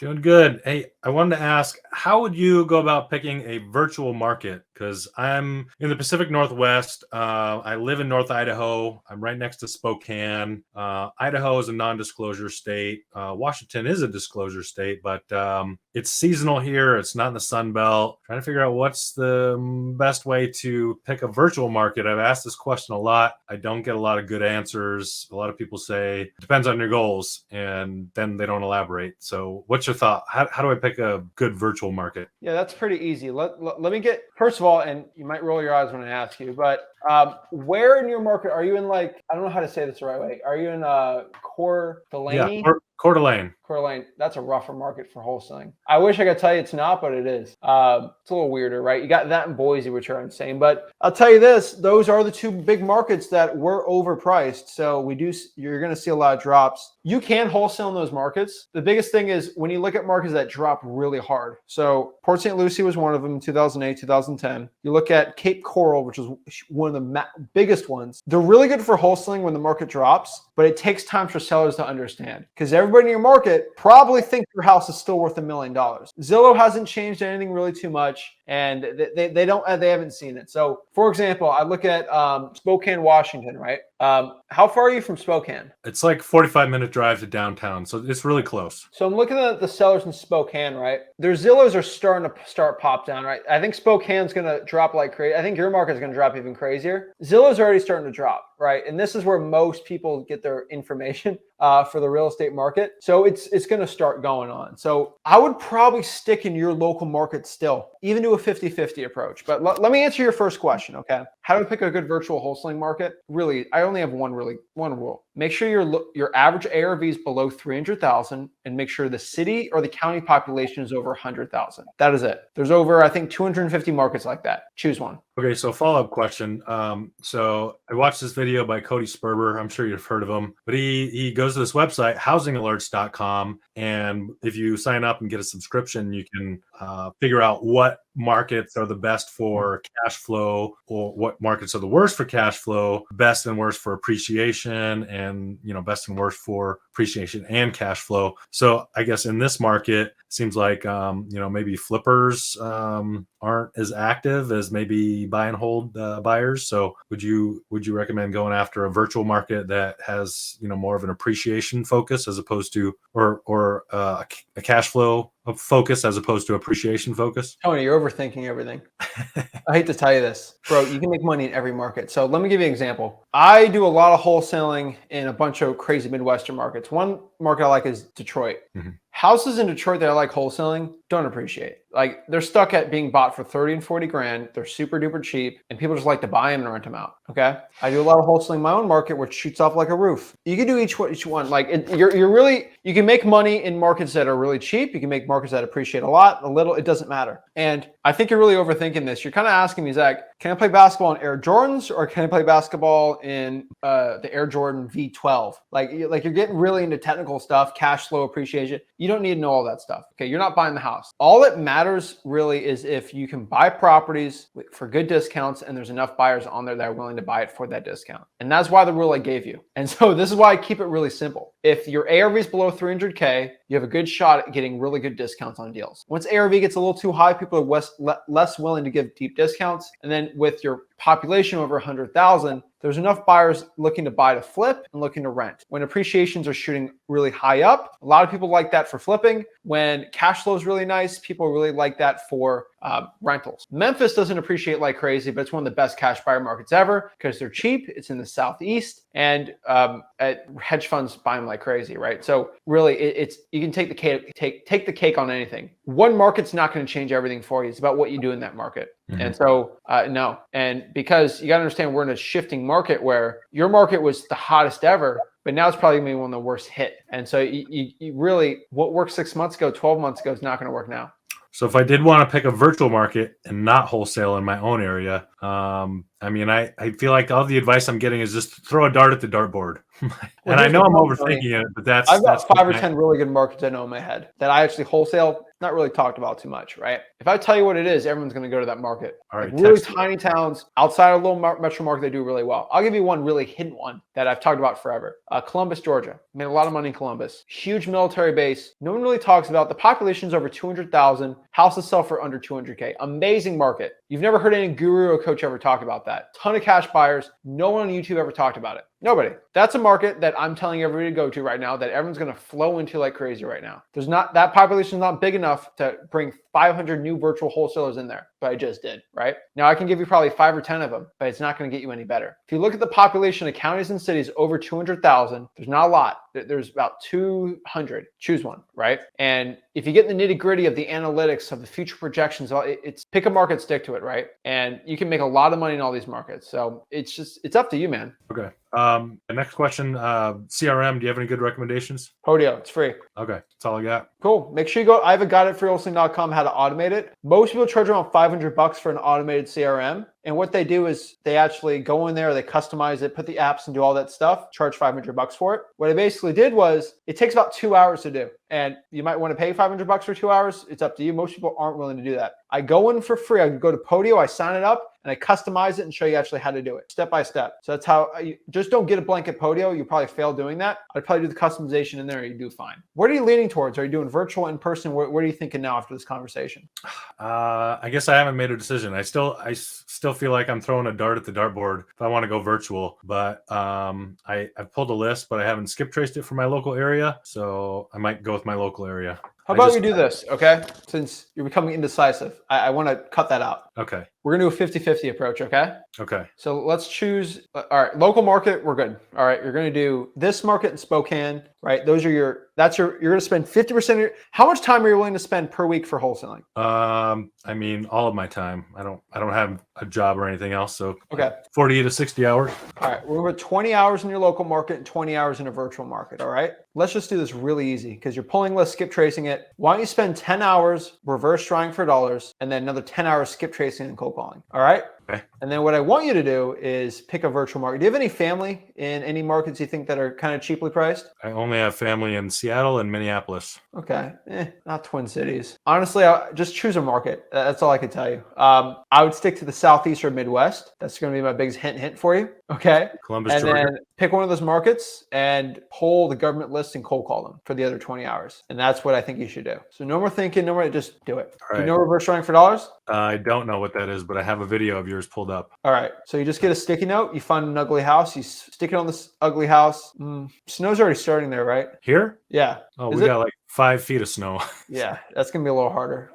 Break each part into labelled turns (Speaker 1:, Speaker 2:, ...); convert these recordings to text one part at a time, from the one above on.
Speaker 1: Doing good. Hey, I wanted to ask, how would you go about picking a virtual market? Because I'm in the Pacific Northwest. I live in North Idaho. I'm right next to Spokane. Idaho is a non-disclosure state. Washington is a disclosure state, but it's seasonal here. It's not in the Sun Belt. Trying to figure out what's the best way to pick a virtual market. I've asked this question a lot. I don't get a lot of good answers. A lot of people say it depends on your goals, and then they don't elaborate. So what's your thought? How do I pick a good virtual market?
Speaker 2: Yeah, that's pretty easy. Let me get, first of all, and you might roll your eyes when I ask you, but where in your market are you in? Like, I don't know how to say this the right way. Are you in Coeur d'Alene?
Speaker 1: Yeah, Coeur d'Alene.
Speaker 2: Coeur d'Alene, that's a rougher market for wholesaling. I wish I could tell you it's not, but it is. It's a little weirder, right? You got that in Boise, which are insane. But I'll tell you this, those are the two big markets that were overpriced. So you're going to see a lot of drops. You can wholesale in those markets. The biggest thing is when you look at markets that drop really hard. So Port St. Lucie was one of them in 2008, 2010. You look at Cape Coral, which is one of the biggest ones. They're really good for wholesaling when the market drops, but it takes time for sellers to understand because everybody in your market probably thinks your house is still worth $1 million. Zillow hasn't changed anything really too much, and they haven't seen it. So, for example, I look at Spokane, Washington, right? How far are you from Spokane?
Speaker 1: It's like 45-minute drive to downtown, so it's really close.
Speaker 2: So I'm looking at the sellers in Spokane, right? Their Zillows are starting to pop down, right? I think Spokane's going to drop like crazy. I think your market's going to drop even crazier. Zillow's already starting to drop, right? And this is where most people get their information for the real estate market. So it's going to start going on. So I would probably stick in your local market still, even do a 50-50 approach. But let me answer your first question, okay? How do I pick a good virtual wholesaling market? Really, I only have one rule. Make sure your average ARV is below 300,000 and make sure the city or the county population is over 100,000. That is it. There's over, I think, 250 markets like that. Choose one.
Speaker 1: Okay, so follow-up question. So I watched this video by Cody Sperber. I'm sure you've heard of him, but he goes to this website, housingalerts.com, and if you sign up and get a subscription, you can figure out what markets are the best for cash flow or what markets are the worst for cash flow, best and worst for appreciation, and best and worst for appreciation and cash flow. So I guess in this market, seems like maybe flippers aren't as active as maybe buy and hold buyers. So would you recommend going after a virtual market that has more of an appreciation focus as opposed to or a cash flow focus as opposed to appreciation focus?
Speaker 2: Tony, you're overthinking everything. I hate to tell you this, bro. You can make money in every market. So let me give you an example. I do a lot of wholesaling in a bunch of crazy Midwestern markets. One market I like is Detroit. Mm-hmm. Houses in Detroit that I like wholesaling don't appreciate. Like they're stuck at being bought for 30 and 40 grand. They're super duper cheap and people just like to buy them and rent them out. Okay. I do a lot of wholesaling in my own market, which shoots off like a roof. You can do each one. Like you can make money in markets that are really cheap. You can make markets that appreciate a lot, a little, it doesn't matter. And I think you're really overthinking this. You're kind of asking me, Zach, can I play basketball in Air Jordans or can I play basketball in the Air Jordan V12? Like you're getting really into technical stuff, cash flow appreciation. You don't need to know all that stuff. Okay. You're not buying the house. All that matters really is if you can buy properties for good discounts and there's enough buyers on there that are willing to buy it for that discount. And that's why the rule I gave you. And so this is why I keep it really simple. If your ARV is below 300K, you have a good shot at getting really good discounts on deals. Once ARV gets a little too high, people are less willing to give deep discounts. And then with your population over 100,000, there's enough buyers looking to buy to flip and looking to rent. When appreciations are shooting really high up, a lot of people like that for flipping. When cash flow is really nice, people really like that for rentals. Memphis doesn't appreciate like crazy, but it's one of the best cash buyer markets ever because they're cheap. It's in the Southeast, and hedge funds buy them like crazy, right? So really, you can take the cake on anything. One market's not going to change everything for you. It's about what you do in that market. Mm-hmm. And so no, and because you got to understand, we're in a shifting market where your market was the hottest ever, but now it's probably going to be one of the worst hit. And so you really, what worked 6 months ago, 12 months ago is not going to work now.
Speaker 1: So if I did want to pick a virtual market and not wholesale in my own area, I feel like all the advice I'm getting is just throw a dart at the dartboard.
Speaker 2: Well,
Speaker 1: And I
Speaker 2: here's the
Speaker 1: know I'm
Speaker 2: problem, Tony.
Speaker 1: overthinking it, but that's
Speaker 2: I've got 5 or
Speaker 1: my,
Speaker 2: 10 really good markets I know in my head that I actually wholesale, not really talked about too much, right? If I tell you what it is, everyone's going to go to that market.
Speaker 1: all
Speaker 2: Like
Speaker 1: right.
Speaker 2: really
Speaker 1: Text me.
Speaker 2: tiny towns outside of a little metro market, they do really well. I'll give you one really hidden one that I've talked about forever. Columbus, Georgia. Made a lot of money in Columbus. Huge military base. No one really talks about. The population's over 200,000. Houses sell for under 200K. Amazing market. You've never heard any guru or coach ever talk about that. Ton of cash buyers. No one on YouTube ever talked about it. Nobody. That's a market that I'm telling everybody to go to right now that everyone's going to flow into like crazy right now. There's not, that population is not big enough to bring 500 new virtual wholesalers in there, but I just did, right? Now I can give you probably 5 or 10 of them, but it's not going to get you any better. If you look at the population of counties and cities over 200,000, there's not a lot. There's about 200. Choose one, right? And if you get in the nitty gritty of the analytics of the future projections, it's pick a market, stick to it, right? And you can make a lot of money in all these markets. So it's up to you, man.
Speaker 1: Okay. The next question, CRM, do you have any good recommendations?
Speaker 2: Podio, it's free.
Speaker 1: Okay. That's all I got.
Speaker 2: Cool. Make sure you go. I have a guide at freewholesaling.com how to automate it. Most people charge around $500 for an automated CRM. And what they do is they actually go in there, they customize it, put the apps and do all that stuff, charge $500 for it. What I basically did was it takes about 2 hours to do. And you might want to pay $500 for 2 hours. It's up to you. Most people aren't willing to do that. I go in for free. I go to Podio, I sign it up, and I customize it and show you actually how to do it step by step. So that's how just don't get a blanket Podio. You probably fail doing that. I'd probably do the customization in there and you do fine. What are you leaning towards? Are you doing virtual, in person? What are you thinking now after this conversation?
Speaker 1: I guess I haven't made a decision. I still feel like I'm throwing a dart at the dartboard if I want to go virtual, but I've pulled a list, but I haven't skip traced it for my local area. So I might go with my local area.
Speaker 2: How about we do this, okay? Since you're becoming indecisive, I want to cut that out.
Speaker 1: Okay.
Speaker 2: We're going to do a 50-50 approach, okay?
Speaker 1: Okay.
Speaker 2: So let's choose, all right, local market, we're good. All right, you're going to do this market in Spokane, right? Those are you're going to spend 50% of your, how much time are you willing to spend per week for wholesaling?
Speaker 1: I mean, all of my time. I don't have a job or anything else. So
Speaker 2: okay,
Speaker 1: 40 to 60 hours.
Speaker 2: All right, we're going to 20 hours in your local market and 20 hours in a virtual market, all right? Let's just do this really easy because you're pulling lists, skip tracing it. Why don't you spend 10 hours reverse trying for dollars and then another 10 hours skip tracing and cold calling, all right?
Speaker 1: Okay.
Speaker 2: And then what I want you to do is pick a virtual market. Do you have any family in any markets you think that are kind of cheaply priced?
Speaker 1: I only have family in Seattle and Minneapolis.
Speaker 2: Okay, not Twin Cities. Honestly, just choose a market. That's all I can tell you. I would stick to the Southeast or Midwest. That's going to be my biggest hint for you. Okay.
Speaker 1: Columbus,
Speaker 2: and
Speaker 1: Georgia.
Speaker 2: then pick one of those markets and pull the government list and cold call them for the other 20 hours. And that's what I think you should do. So no more thinking, no more, just do it.
Speaker 1: All right.
Speaker 2: Do you know reverse trying for dollars?
Speaker 1: I don't know what that is, but I have a video of yours pulled up.
Speaker 2: All right. So you just get a sticky note. You find an ugly house. You stick it on this ugly house. Snow's already starting there, right?
Speaker 1: Here?
Speaker 2: Yeah.
Speaker 1: Oh, we got like 5 feet of snow.
Speaker 2: Yeah, that's going to be a little harder.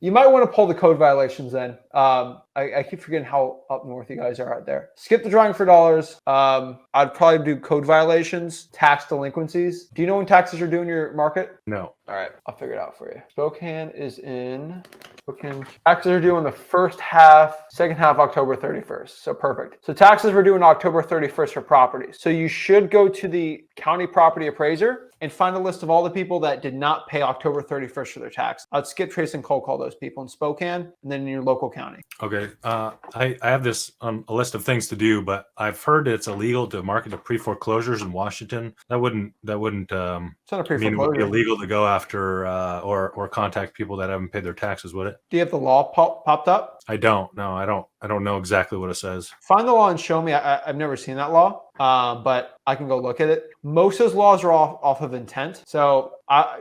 Speaker 2: You might want to pull the code violations then. I keep forgetting how up north you guys are out there. Skip the drawing for dollars. I'd probably do code violations, tax delinquencies. Do you know when taxes are due in your market?
Speaker 1: No.
Speaker 2: All right, I'll figure it out for you. Spokane is in Spokane. Taxes are due in the second half, October 31st. So perfect. So taxes were due on October 31st for properties. So you should go to the county property appraiser and find a list of all the people that did not pay October 31st for their tax. I'd skip trace and cold call those people in Spokane and then in your local county.
Speaker 1: Okay. I have this on a list of things to do, but I've heard it's illegal to market to pre-foreclosures in Washington. That wouldn't
Speaker 2: It's not a
Speaker 1: mean it
Speaker 2: pre-foreclosure.
Speaker 1: would be illegal to go after or contact people that haven't paid their taxes, would it?
Speaker 2: Do you have the law popped up?
Speaker 1: I don't. No, I don't know exactly what it says.
Speaker 2: Find the law and show me. I've never seen that law, but I can go look at it. Most of those laws are off of intent. So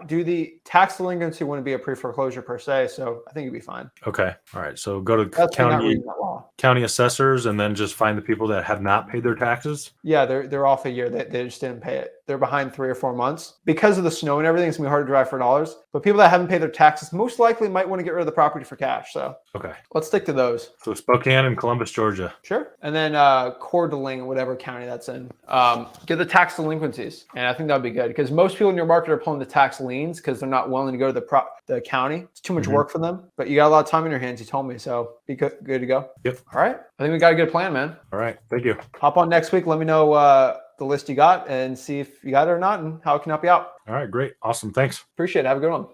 Speaker 2: do the tax delinquency wouldn't be a pre-foreclosure per se. So I think you'd be fine.
Speaker 1: Okay. All right. So go to
Speaker 2: That's me not reading that law.
Speaker 1: county assessors and then just find the people that have not paid their taxes.
Speaker 2: Yeah, they're off a year. They just didn't pay it. They're behind 3 or 4 months because of the snow and everything. It's gonna be hard to drive for dollars. But people that haven't paid their taxes most likely might want to get rid of the property for cash. So
Speaker 1: Okay.
Speaker 2: let's stick to those.
Speaker 1: So Spokane and Columbus, Georgia.
Speaker 2: Sure. And then Coeur d'Alene, whatever county that's in, get the tax delinquencies. And I think that'd be good because most people in your market are pulling the tax liens because they're not willing to go to the county. It's too much work for them. But you got a lot of time in your hands, you told me. So be good to go.
Speaker 1: Yep.
Speaker 2: All right. I think we got a good plan, man.
Speaker 1: All right. Thank you.
Speaker 2: Hop on next week. Let me know the list you got and see if you got it or not and how it can help you out.
Speaker 1: All right. Great. Awesome. Thanks.
Speaker 2: Appreciate it. Have a good one.